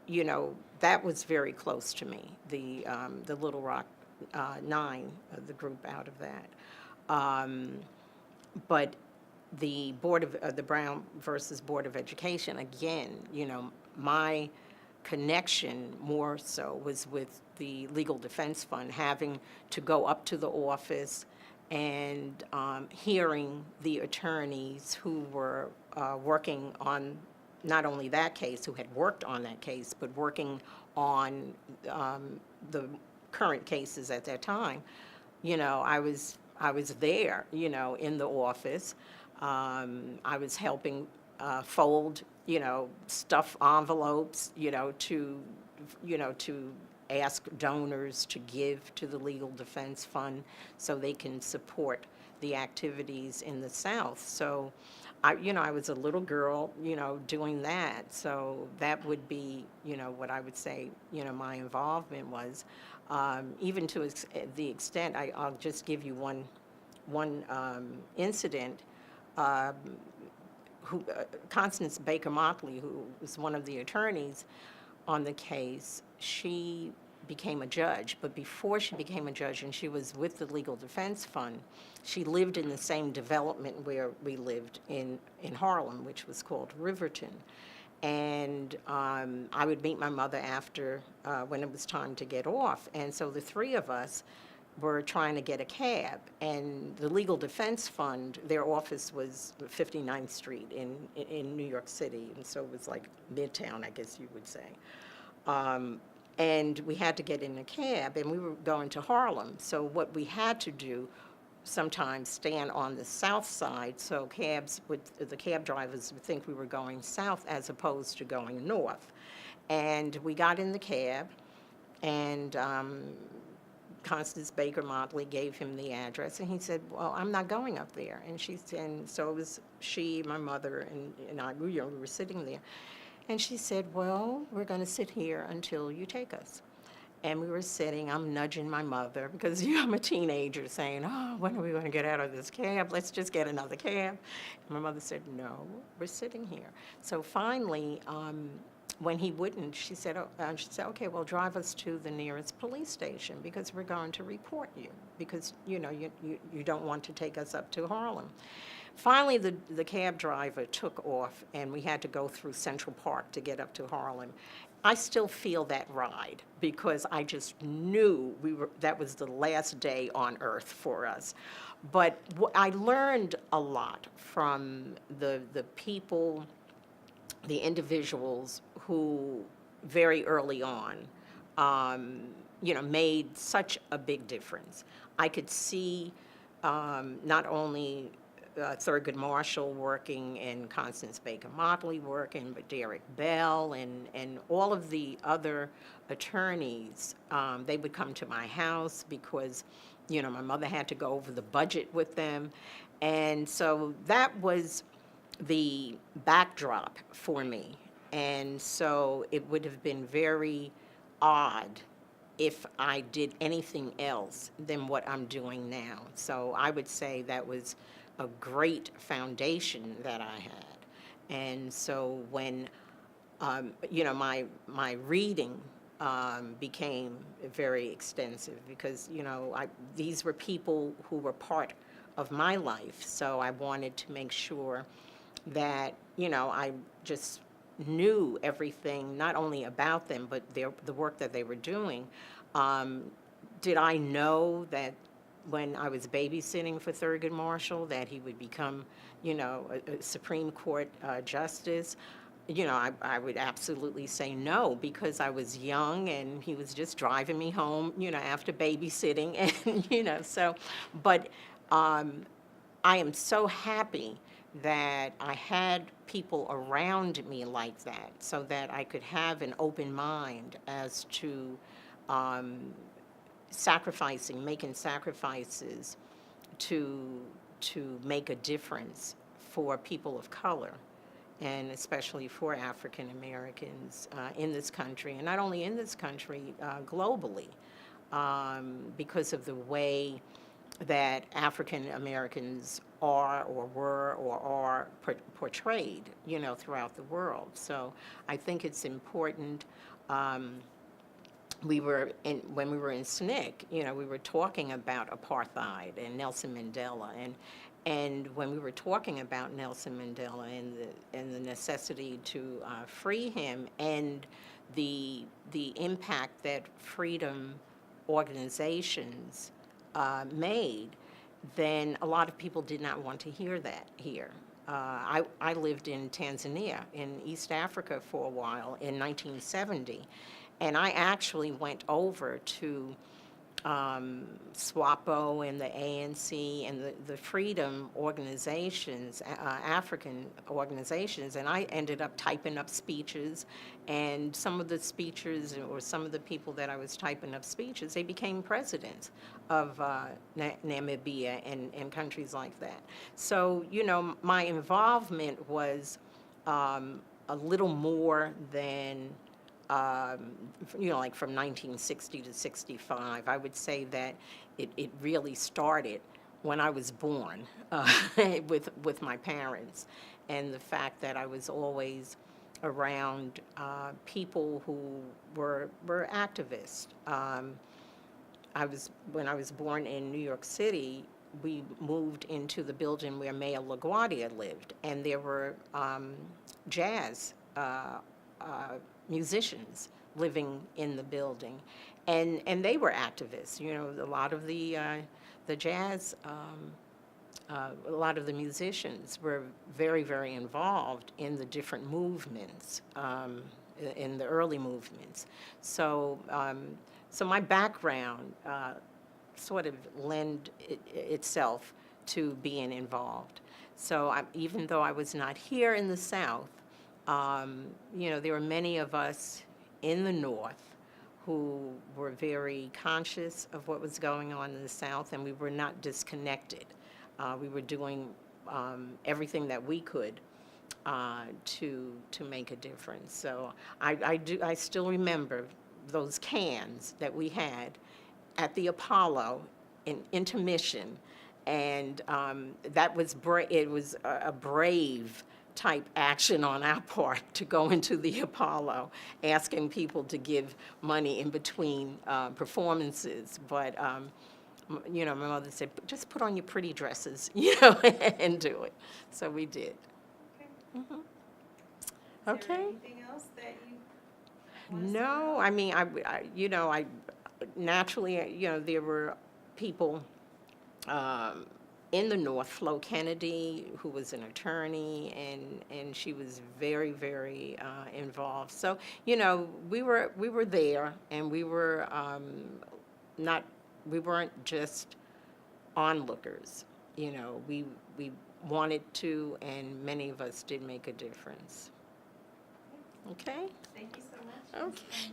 you know, that was very close to me, the Little Rock Nine, the group out of that. Um, but the Brown versus Board of Education, again, you know, my connection more so was with the Legal Defense Fund, having to go up to the office and hearing the attorneys who were working on not only that case, who had worked on that case, but working on the current cases at that time. You know, I was there, you know, in the office. I was helping fold, you know, stuff envelopes, to ask donors to give to the Legal Defense Fund so they can support the activities in the South. So, I was a little girl, doing that. So that would be, what I would say, my involvement was. Even to the extent, I'll just give you one incident. Um, Constance Baker Motley, who was one of the attorneys on the case, she became a judge. But before she became a judge, and she was with the Legal Defense Fund, she lived in the same development where we lived in Harlem, which was called Riverton. And I would meet my mother after, when it was time to get off. And so the three of us were trying to get a cab. And the Legal Defense Fund, their office was 59th Street in New York City. And so it was like Midtown, I guess you would say. And we had to get in a cab, and we were going to Harlem. So what we had to do, sometimes stand on the south side, so the cab drivers would think we were going south as opposed to going north. And we got in the cab, and Constance Baker Motley gave him the address, and he said, "Well, I'm not going up there." And so it was she, my mother, and I, we were sitting there. And she said, "Well, we're going to sit here until you take us." And we were sitting, I'm nudging my mother because I'm a teenager saying, "Oh, when are we going to get out of this cab? Let's just get another cab." And my mother said, "No, we're sitting here." So finally, when he wouldn't, she said, "Okay, well, drive us to the nearest police station because we're going to report you because, you don't want to take us up to Harlem." Finally, the cab driver took off, and we had to go through Central Park to get up to Harlem. I still feel that ride because I just knew that was the last day on earth for us. But I learned a lot from the people, the individuals who very early on, made such a big difference. I could see not only Thurgood Marshall working and Constance Baker Motley working, but Derek Bell and all of the other attorneys. They would come to my house because, my mother had to go over the budget with them. And so that was the backdrop for me. And so it would have been very odd if I did anything else than what I'm doing now. So I would say that was a great foundation that I had. And so when, my reading became very extensive because, these were people who were part of my life. So I wanted to make sure that, I just knew everything, not only about them, but the work that they were doing. Did I know that when I was babysitting for Thurgood Marshall that he would become, a Supreme Court justice? I would absolutely say no because I was young and he was just driving me home, after babysitting and, so, but I am so happy that I had people around me like that so that I could have an open mind as to making sacrifices to make a difference for people of color, and especially for African Americans in this country, and not only in this country, globally, because of the way that African Americans are or were or are portrayed, throughout the world. So I think it's important. When we were in SNCC, we were talking about apartheid and Nelson Mandela, and when we were talking about Nelson Mandela and the necessity to free him, and the impact that freedom organizations made, then a lot of people did not want to hear that here. I lived in Tanzania, in East Africa, for a while in 1970, and I actually went over to SWAPO and the ANC and the freedom organizations, African organizations, and I ended up typing up speeches, and some of the speeches, or some of the people that I was typing up speeches, they became presidents of Namibia and countries like that. So, my involvement was a little more than like from 1960 to 65. I would say that it really started when I was born with my parents, and the fact that I was always around people who were activists. When I was born in New York City, we moved into the building where Mayor LaGuardia lived, and there were jazz musicians living in the building, and they were activists. A lot of the jazz, a lot of the musicians were very, very involved in the different movements, in the early movements. So, so my background sort of lend itself to being involved. So even though I was not here in the South, there were many of us in the North who were very conscious of what was going on in the South, and we were not disconnected. We were doing everything that we could to make a difference. So I still remember those cans that we had at the Apollo in intermission, and that was it was a brave type action on our part to go into the Apollo, asking people to give money in between performances. But my mother said, just put on your pretty dresses, and do it. So we did. Okay. Mm-hmm. Okay. Is there anything else that you want us to No, know? I mean, I naturally, there were people in the North, Flo Kennedy, who was an attorney, and she was very, very involved. So, we were there, and we were we weren't just onlookers. We wanted to, and many of us did make a difference. Okay? Thank you so much. Okay.